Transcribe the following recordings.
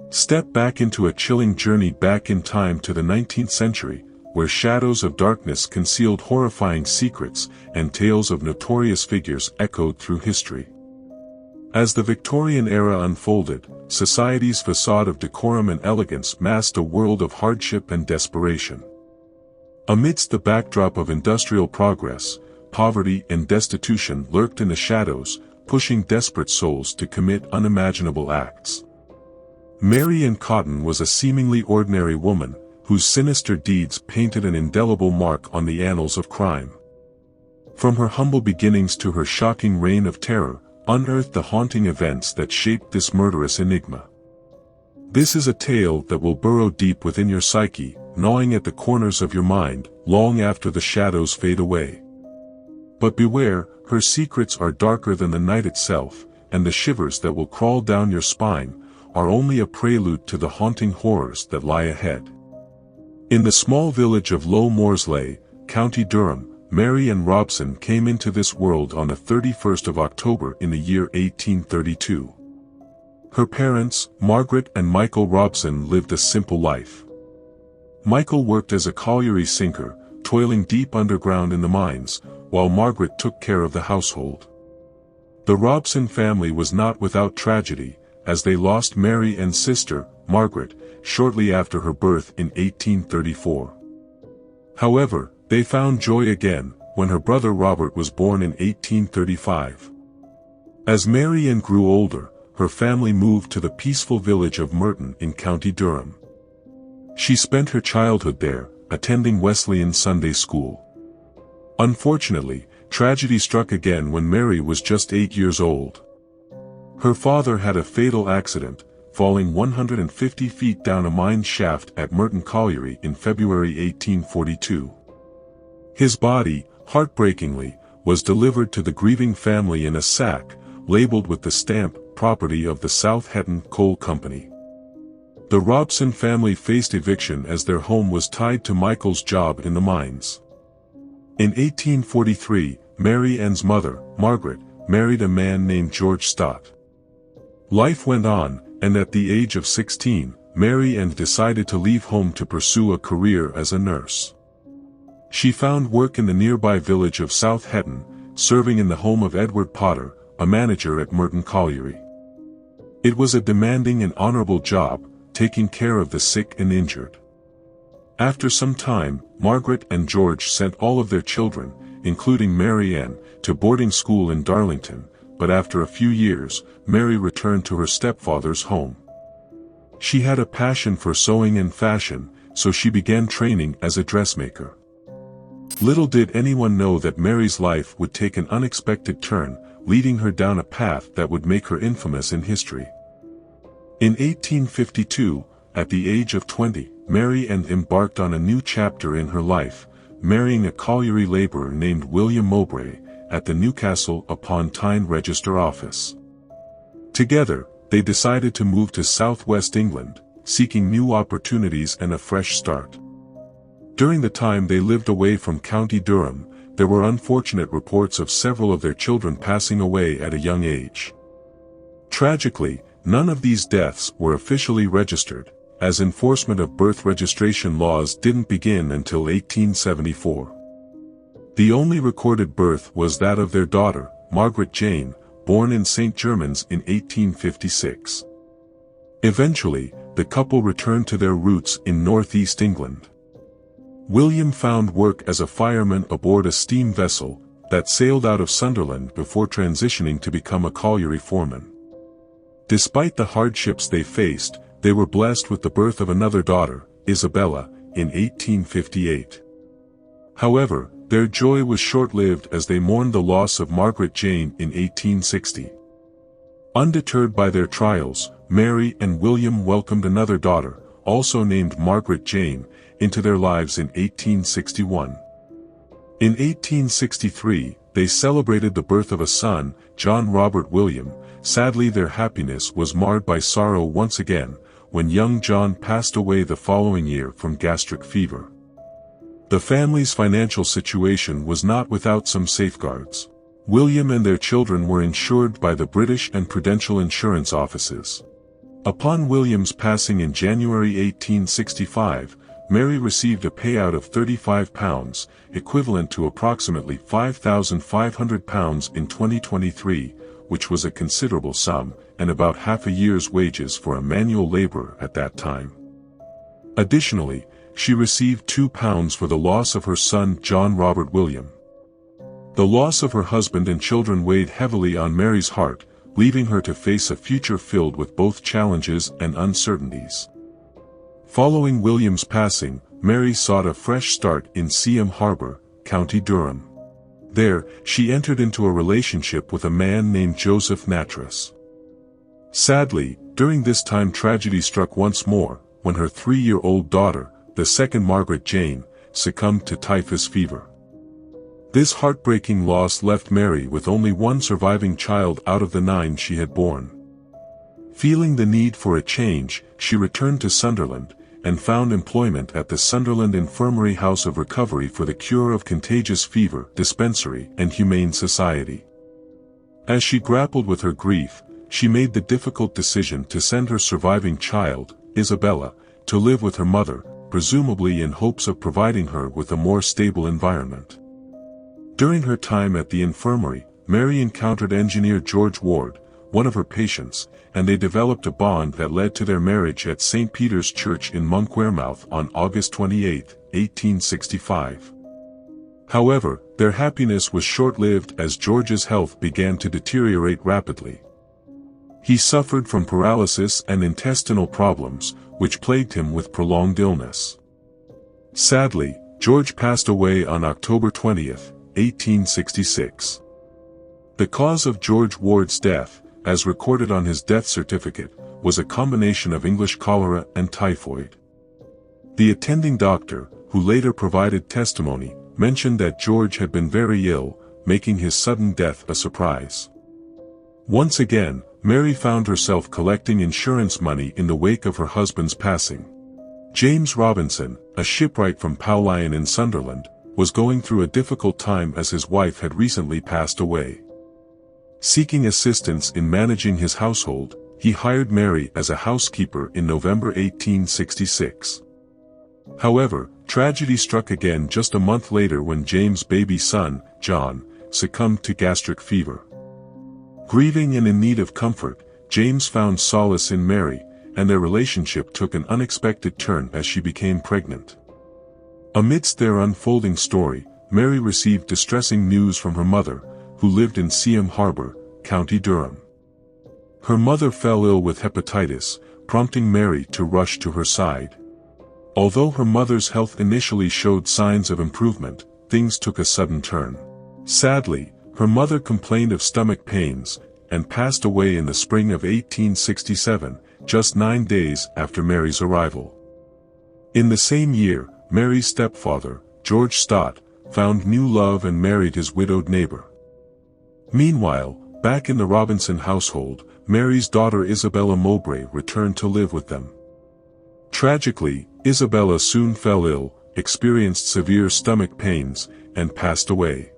Step back into a chilling journey back in time to the 19th century, where shadows of darkness concealed horrifying secrets and tales of notorious figures echoed through history. As the Victorian era unfolded, society's facade of decorum and elegance masked a world of hardship and desperation. Amidst the backdrop of industrial progress, poverty and destitution lurked in the shadows, pushing desperate souls to commit unimaginable acts. Mary Ann Cotton was a seemingly ordinary woman, whose sinister deeds painted an indelible mark on the annals of crime. From her humble beginnings to her shocking reign of terror, unearthed the haunting events that shaped this murderous enigma. This is a tale that will burrow deep within your psyche, gnawing at the corners of your mind, long after the shadows fade away. But beware, her secrets are darker than the night itself, and the shivers that will crawl down your spine are only a prelude to the haunting horrors that lie ahead. In the small village of Low Morsley, County Durham, Mary Ann Robson came into this world on the 31st of October in the year 1832. Her parents, Margaret and Michael Robson, lived a simple life. Michael worked as a colliery sinker, toiling deep underground in the mines, while Margaret took care of the household. The Robson family was not without tragedy, as they lost Mary Ann's sister, Margaret, shortly after her birth in 1834. However, they found joy again, when her brother Robert was born in 1835. As Mary Ann grew older, her family moved to the peaceful village of Merton in County Durham. She spent her childhood there, attending Wesleyan Sunday school. Unfortunately, tragedy struck again when Mary was just 8 years old. Her father had a fatal accident, falling 150 feet down a mine shaft at Merton Colliery in February 1842. His body, heartbreakingly, was delivered to the grieving family in a sack, labeled with the stamp, property of the South Hetton Coal Company. The Robson family faced eviction as their home was tied to Michael's job in the mines. In 1843, Mary Ann's mother, Margaret, married a man named George Stott. Life went on, and at the age of 16, Mary Ann decided to leave home to pursue a career as a nurse. She found work in the nearby village of South Hetton, serving in the home of Edward Potter, a manager at Merton Colliery. It was a demanding and honorable job, taking care of the sick and injured. After some time, Margaret and George sent all of their children, including Mary Ann, to boarding school in Darlington, but after a few years, Mary returned to her stepfather's home. She had a passion for sewing and fashion, so she began training as a dressmaker. Little did anyone know that Mary's life would take an unexpected turn, leading her down a path that would make her infamous in history. In 1852, at the age of 20, Mary Ann embarked on a new chapter in her life, marrying a colliery laborer named William Mowbray, at the Newcastle upon Tyne Register Office. Together, they decided to move to southwest England, seeking new opportunities and a fresh start. During the time they lived away from County Durham, there were unfortunate reports of several of their children passing away at a young age. Tragically, none of these deaths were officially registered, as enforcement of birth registration laws didn't begin until 1874. The only recorded birth was that of their daughter, Margaret Jane, born in St. Germans in 1856. Eventually, the couple returned to their roots in northeast England. William found work as a fireman aboard a steam vessel that sailed out of Sunderland before transitioning to become a colliery foreman. Despite the hardships they faced, they were blessed with the birth of another daughter, Isabella, in 1858. However, their joy was short-lived as they mourned the loss of Margaret Jane in 1860. Undeterred by their trials, Mary and William welcomed another daughter, also named Margaret Jane, into their lives in 1861. In 1863, they celebrated the birth of a son, John Robert William. Sadly, their happiness was marred by sorrow once again, when young John passed away the following year from gastric fever. The family's financial situation was not without some safeguards. William and their children were insured by the British and Prudential insurance offices. Upon William's passing in January 1865, Mary received a payout of £35, equivalent to approximately £5,500 in 2023, which was a considerable sum, and about half a year's wages for a manual laborer at that time. Additionally, she received £2 for the loss of her son John Robert William. The loss of her husband and children weighed heavily on Mary's heart, leaving her to face a future filled with both challenges and uncertainties. Following William's passing, Mary sought a fresh start in Seaham Harbour, County Durham. There, she entered into a relationship with a man named Joseph Nattrass. Sadly, during this time tragedy struck once more, when her 3-year-old daughter, the second Margaret Jane, succumbed to typhus fever. This heartbreaking loss left Mary with only one surviving child out of the 9 she had borne. Feeling the need for a change, she returned to Sunderland, and found employment at the Sunderland Infirmary House of Recovery for the Cure of Contagious Fever Dispensary and Humane Society. As she grappled with her grief, she made the difficult decision to send her surviving child, Isabella, to live with her mother, presumably in hopes of providing her with a more stable environment. During her time at the infirmary, Mary encountered engineer George Ward, one of her patients, and they developed a bond that led to their marriage at St. Peter's Church in Monkwearmouth on August 28, 1865. However, their happiness was short-lived as George's health began to deteriorate rapidly. He suffered from paralysis and intestinal problems, which plagued him with prolonged illness. Sadly, George passed away on October 20, 1866. The cause of George Ward's death, as recorded on his death certificate, was a combination of English cholera and typhoid. The attending doctor, who later provided testimony, mentioned that George had been very ill, making his sudden death a surprise. Once again, Mary found herself collecting insurance money in the wake of her husband's passing. James Robinson, a shipwright from Powlyon in Sunderland, was going through a difficult time as his wife had recently passed away. Seeking assistance in managing his household, he hired Mary as a housekeeper in November 1866. However, tragedy struck again just a month later when James' baby son, John, succumbed to gastric fever. Grieving and in need of comfort, James found solace in Mary, and their relationship took an unexpected turn as she became pregnant. Amidst their unfolding story, Mary received distressing news from her mother, who lived in Seaham Harbour, County Durham. Her mother fell ill with hepatitis, prompting Mary to rush to her side. Although her mother's health initially showed signs of improvement, things took a sudden turn. Sadly, her mother complained of stomach pains, and passed away in the spring of 1867, just 9 days after Mary's arrival. In the same year, Mary's stepfather, George Stott, found new love and married his widowed neighbor. Meanwhile, back in the Robinson household, Mary's daughter Isabella Mowbray returned to live with them. Tragically, Isabella soon fell ill, experienced severe stomach pains, and passed away.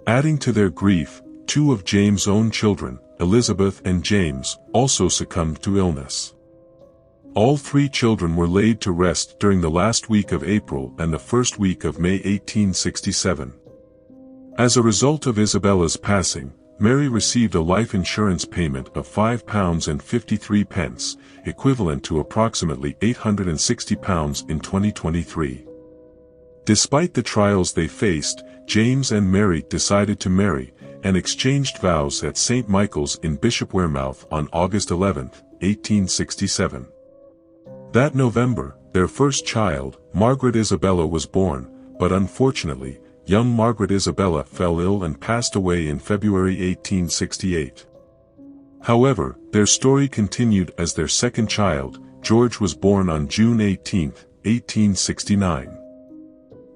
Adding to their grief, 2 of James' own children, Elizabeth and James, also succumbed to illness. All 3 children were laid to rest during the last week of April and the first week of May 1867. As a result of Isabella's passing, Mary received a life insurance payment of £5.53, equivalent to approximately £860 in 2023. Despite the trials they faced, James and Mary decided to marry, and exchanged vows at St. Michael's in Bishop Wearmouth on August 11, 1867. That November, their first child, Margaret Isabella, was born, but unfortunately, young Margaret Isabella fell ill and passed away in February 1868. However, their story continued as their second child, George, was born on June 18, 1869.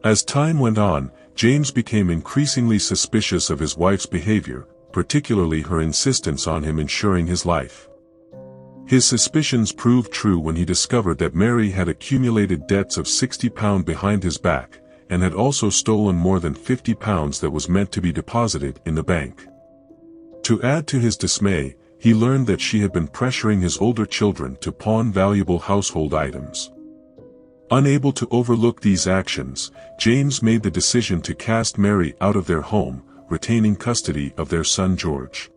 As time went on, James became increasingly suspicious of his wife's behavior, particularly her insistence on him insuring his life. His suspicions proved true when he discovered that Mary had accumulated debts of £60 behind his back, and had also stolen more than £50 that was meant to be deposited in the bank. To add to his dismay, he learned that she had been pressuring his older children to pawn valuable household items. Unable to overlook these actions, James made the decision to cast Mary out of their home, retaining custody of their son George.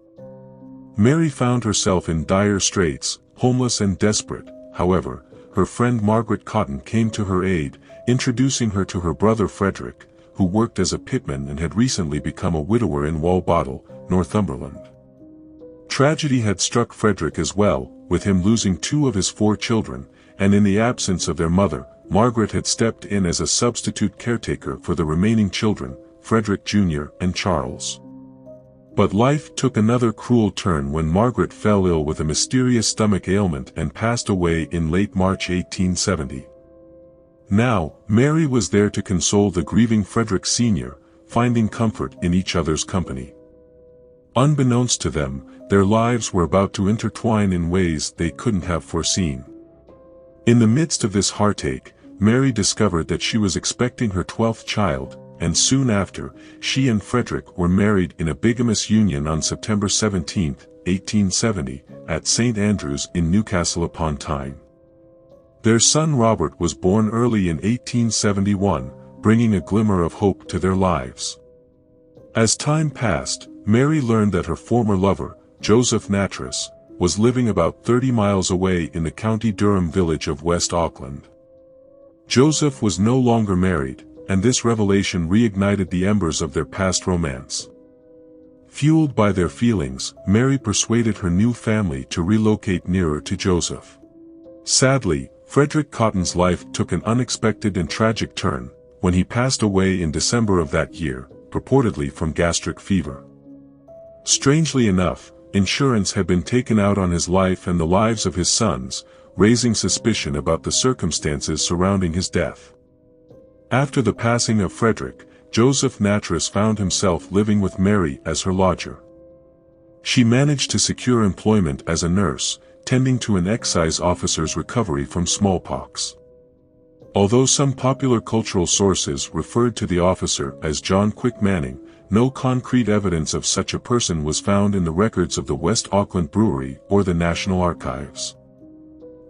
Mary found herself in dire straits, homeless and desperate. However, her friend Margaret Cotton came to her aid, introducing her to her brother Frederick, who worked as a pitman and had recently become a widower in Walbottle, Northumberland. Tragedy had struck Frederick as well, with him losing 2 of his 4 children, and in the absence of their mother, Margaret had stepped in as a substitute caretaker for the remaining children, Frederick Jr. and Charles. But life took another cruel turn when Margaret fell ill with a mysterious stomach ailment and passed away in late March 1870. Now, Mary was there to console the grieving Frederick Sr., finding comfort in each other's company. Unbeknownst to them, their lives were about to intertwine in ways they couldn't have foreseen. In the midst of this heartache, Mary discovered that she was expecting her 12th child, and soon after, she and Frederick were married in a bigamous union on September 17, 1870, at St. Andrews in Newcastle upon Tyne. Their son Robert was born early in 1871, bringing a glimmer of hope to their lives. As time passed, Mary learned that her former lover, Joseph Nattrass, was living about 30 miles away in the County Durham village of West Auckland. Joseph was no longer married, and this revelation reignited the embers of their past romance. Fueled by their feelings, Mary persuaded her new family to relocate nearer to Joseph. Sadly, Frederick Cotton's life took an unexpected and tragic turn, when he passed away in December of that year, purportedly from gastric fever. Strangely enough, insurance had been taken out on his life and the lives of his sons, raising suspicion about the circumstances surrounding his death. After the passing of Frederick, Joseph Nattrass found himself living with Mary as her lodger. She managed to secure employment as a nurse, tending to an excise officer's recovery from smallpox. Although some popular cultural sources referred to the officer as John Quick Manning, no concrete evidence of such a person was found in the records of the West Auckland Brewery or the National Archives.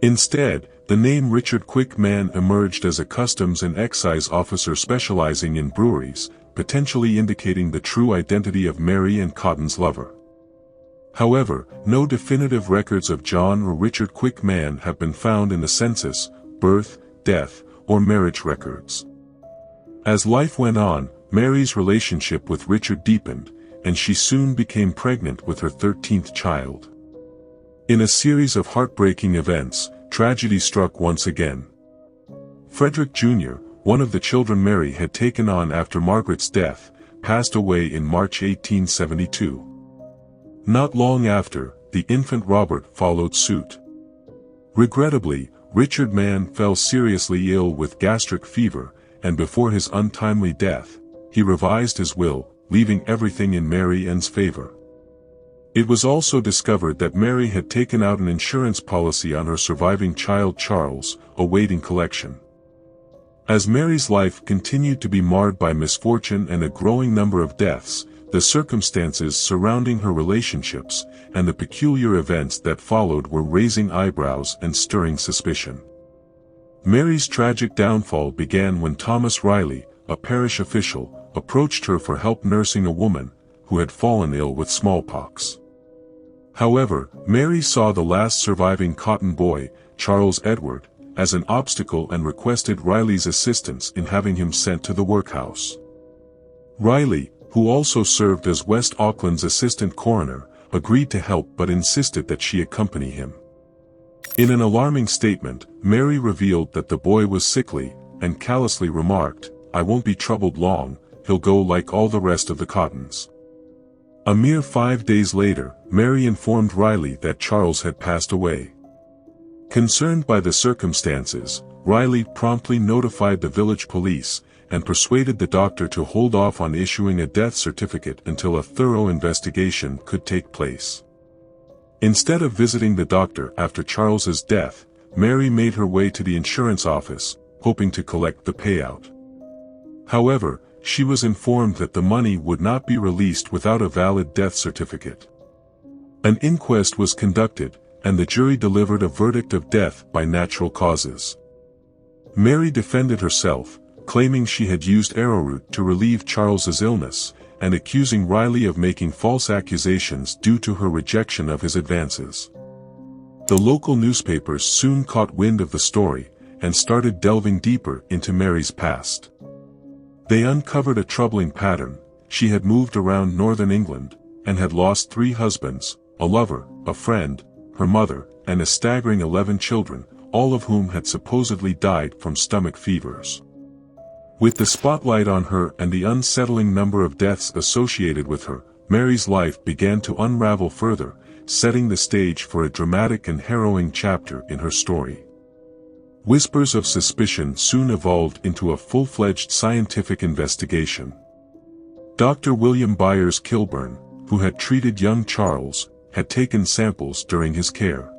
Instead, the name Richard Quick Mann emerged as a customs and excise officer specializing in breweries, potentially indicating the true identity of Mary and Cotton's lover. However, no definitive records of John or Richard Quick Mann have been found in the census, birth, death, or marriage records. As life went on, Mary's relationship with Richard deepened, and she soon became pregnant with her 13th child. In a series of heartbreaking events, tragedy struck once again. Frederick Jr., one of the children Mary had taken on after Margaret's death, passed away in March 1872. Not long after, the infant Robert followed suit. Regrettably, Richard Mann fell seriously ill with gastric fever, and before his untimely death, he revised his will, leaving everything in Mary Ann's favor. It was also discovered that Mary had taken out an insurance policy on her surviving child Charles, awaiting collection. As Mary's life continued to be marred by misfortune and a growing number of deaths, the circumstances surrounding her relationships, and the peculiar events that followed were raising eyebrows and stirring suspicion. Mary's tragic downfall began when Thomas Riley, a parish official, approached her for help nursing a woman who had fallen ill with smallpox. However, Mary saw the last surviving Cotton boy, Charles Edward, as an obstacle and requested Riley's assistance in having him sent to the workhouse. Riley, who also served as West Auckland's assistant coroner, agreed to help but insisted that she accompany him. In an alarming statement, Mary revealed that the boy was sickly, and callously remarked, "I won't be troubled long, he'll go like all the rest of the Cottons." A mere 5 days later, Mary informed Riley that Charles had passed away. Concerned by the circumstances, Riley promptly notified the village police, and persuaded the doctor to hold off on issuing a death certificate until a thorough investigation could take place. Instead of visiting the doctor after Charles's death, Mary made her way to the insurance office, hoping to collect the payout. However, she was informed that the money would not be released without a valid death certificate. An inquest was conducted, and the jury delivered a verdict of death by natural causes. Mary defended herself, claiming she had used arrowroot to relieve Charles's illness, and accusing Riley of making false accusations due to her rejection of his advances. The local newspapers soon caught wind of the story, and started delving deeper into Mary's past. They uncovered a troubling pattern. She had moved around northern England, and had lost 3 husbands, a lover, a friend, her mother, and a staggering 11 children, all of whom had supposedly died from stomach fevers. With the spotlight on her and the unsettling number of deaths associated with her, Mary's life began to unravel further, setting the stage for a dramatic and harrowing chapter in her story. Whispers of suspicion soon evolved into a full-fledged scientific investigation. Dr. William Byers Kilburn, who had treated young Charles, had taken samples during his care.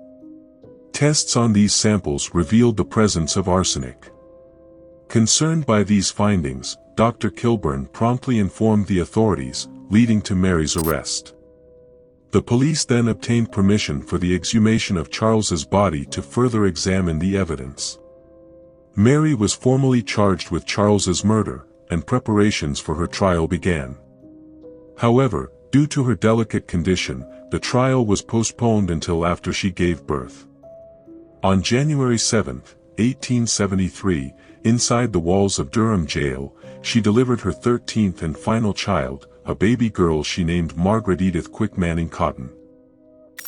Tests on these samples revealed the presence of arsenic. Concerned by these findings, Dr. Kilburn promptly informed the authorities, leading to Mary's arrest. The police then obtained permission for the exhumation of Charles's body to further examine the evidence. Mary was formally charged with Charles's murder, and preparations for her trial began. However, due to her delicate condition, the trial was postponed until after she gave birth. On January 7, 1873, inside the walls of Durham Jail, she delivered her 13th and final child, a baby girl she named Margaret Edith Quick Manning Cotton.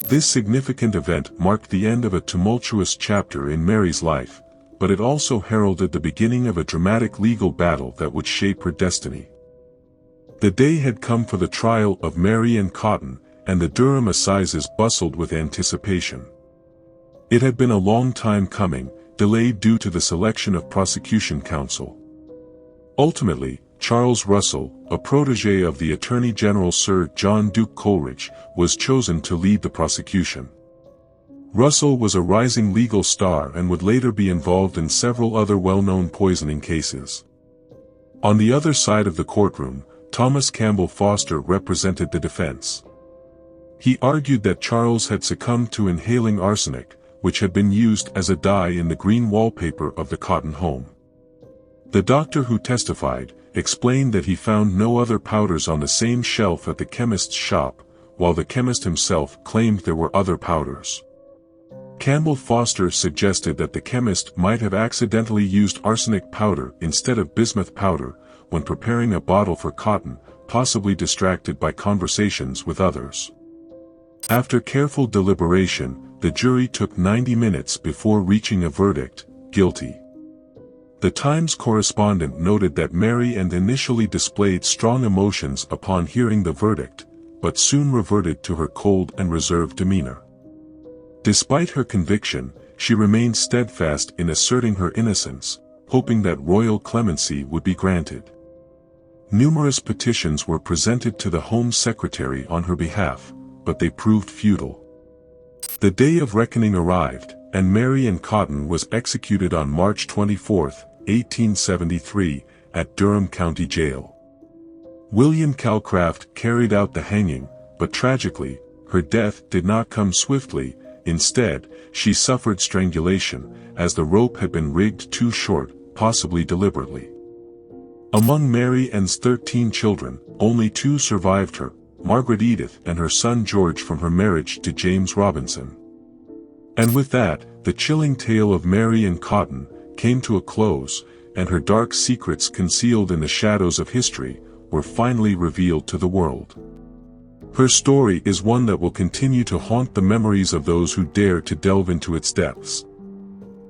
This significant event marked the end of a tumultuous chapter in Mary's life, but it also heralded the beginning of a dramatic legal battle that would shape her destiny. The day had come for the trial of Mary and Cotton, and the Durham Assizes bustled with anticipation. It had been a long time coming, delayed due to the selection of prosecution counsel. Ultimately, Charles Russell, a protégé of the Attorney General Sir John Duke Coleridge, was chosen to lead the prosecution. Russell was a rising legal star and would later be involved in several other well-known poisoning cases. On the other side of the courtroom, Thomas Campbell Foster represented the defense. He argued that Charles had succumbed to inhaling arsenic, which had been used as a dye in the green wallpaper of the Cotton home. The doctor who testified explained that he found no other powders on the same shelf at the chemist's shop, while the chemist himself claimed there were other powders. Campbell Foster suggested that the chemist might have accidentally used arsenic powder instead of bismuth powder when preparing a bottle for Cotton, possibly distracted by conversations with others. After careful deliberation, the jury took 90 minutes before reaching a verdict, guilty. The Times correspondent noted that Mary initially displayed strong emotions upon hearing the verdict, but soon reverted to her cold and reserved demeanor. Despite her conviction, she remained steadfast in asserting her innocence, hoping that royal clemency would be granted. Numerous petitions were presented to the Home Secretary on her behalf, but they proved futile. The day of reckoning arrived, and Mary and Cotton was executed on March 24, 1873, at Durham County Jail. William Calcraft carried out the hanging, but tragically, her death did not come swiftly. Instead, she suffered strangulation, as the rope had been rigged too short, possibly deliberately. Among Mary Ann's 13 children, only 2 survived her, Margaret Edith and her son George from her marriage to James Robinson. And with that, the chilling tale of Mary and Cotton came to a close, and her dark secrets concealed in the shadows of history were finally revealed to the world. Her story is one that will continue to haunt the memories of those who dare to delve into its depths.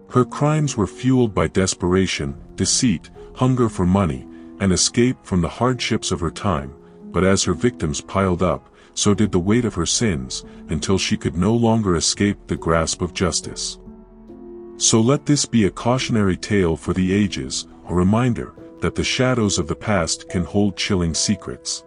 Her crimes were fueled by desperation, deceit, hunger for money, and escape from the hardships of her time, but as her victims piled up, so did the weight of her sins, until she could no longer escape the grasp of justice. So let this be a cautionary tale for the ages, a reminder that the shadows of the past can hold chilling secrets.